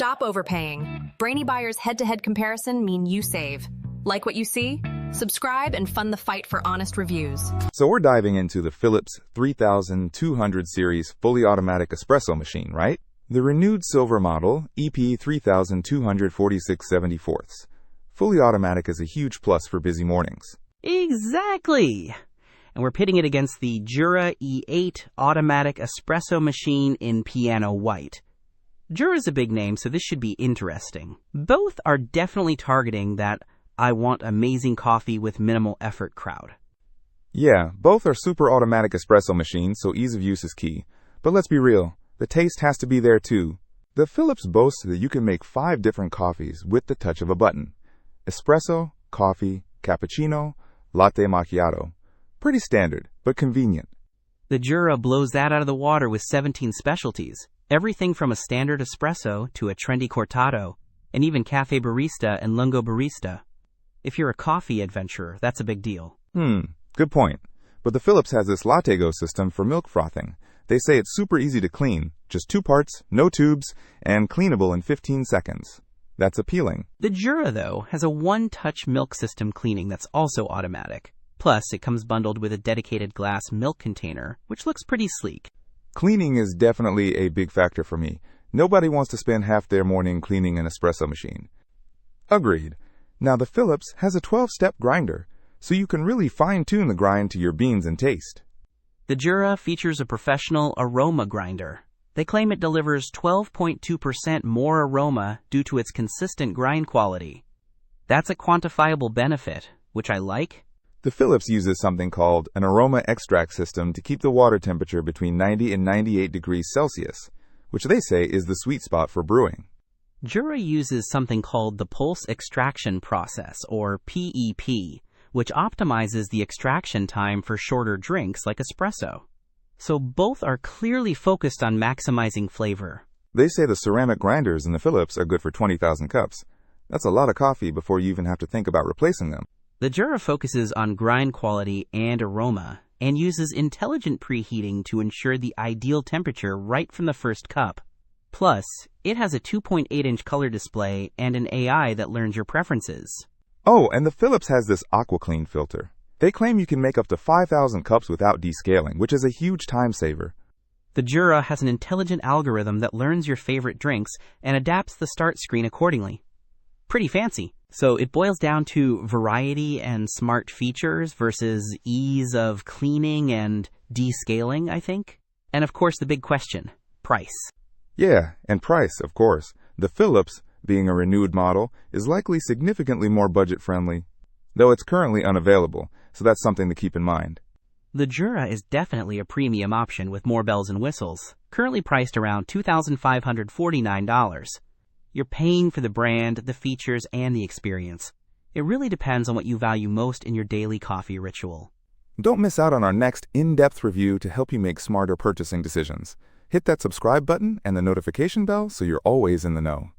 Stop overpaying. Brainy Buyer's head-to-head comparison mean you save. Like what you see? Subscribe and fund the fight for honest reviews. So we're diving into the Philips 3200 series fully automatic espresso machine, right? The renewed silver model, EP 3246/74. Fully automatic is a huge plus for busy mornings. Exactly! And we're pitting it against the Jura E8 automatic espresso machine in piano white. Jura's a big name, so this should be interesting. Both are definitely targeting that I want amazing coffee with minimal effort crowd. Yeah, both are super automatic espresso machines, so ease of use is key. But let's be real, the taste has to be there too. The Philips boasts that you can make 5 different coffees with the touch of a button. Espresso, coffee, cappuccino, latte macchiato. Pretty standard, but convenient. The Jura blows that out of the water with 17 specialties. Everything from a standard espresso to a trendy cortado, and even cafe barista and lungo barista. If you're a coffee adventurer, that's a big deal. Good point. But the Philips has this LatteGo system for milk frothing. They say it's super easy to clean, just 2 parts, no tubes, and cleanable in 15 seconds. That's appealing. The Jura, though, has a one-touch milk system cleaning that's also automatic. Plus, it comes bundled with a dedicated glass milk container, which looks pretty sleek. Cleaning is definitely a big factor for me. Nobody wants to spend half their morning cleaning an espresso machine. Agreed. Now the Philips has a 12-step grinder, so you can really fine-tune the grind to your beans and taste. The Jura features a professional aroma grinder. They claim it delivers 12.2% more aroma due to its consistent grind quality. That's a quantifiable benefit, which I like. The Philips uses something called an aroma extract system to keep the water temperature between 90 and 98 degrees Celsius, which they say is the sweet spot for brewing. Jura uses something called the pulse extraction process, or PEP, which optimizes the extraction time for shorter drinks like espresso. So both are clearly focused on maximizing flavor. They say the ceramic grinders in the Philips are good for 20,000 cups. That's a lot of coffee before you even have to think about replacing them. The Jura focuses on grind quality and aroma, and uses intelligent preheating to ensure the ideal temperature right from the first cup. Plus, it has a 2.8-inch color display and an AI that learns your preferences. Oh, and the Philips has this AquaClean filter. They claim you can make up to 5,000 cups without descaling, which is a huge time saver. The Jura has an intelligent algorithm that learns your favorite drinks and adapts the start screen accordingly. Pretty fancy. So it boils down to variety and smart features versus ease of cleaning and descaling, I think. And of course the big question, price. Yeah, and price, of course. The Philips, being a renewed model, is likely significantly more budget-friendly, though it's currently unavailable, so that's something to keep in mind. The Jura is definitely a premium option with more bells and whistles, currently priced around $2,549. You're paying for the brand, the features, and the experience. It really depends on what you value most in your daily coffee ritual. Don't miss out on our next in-depth review to help you make smarter purchasing decisions. Hit that subscribe button and the notification bell so you're always in the know.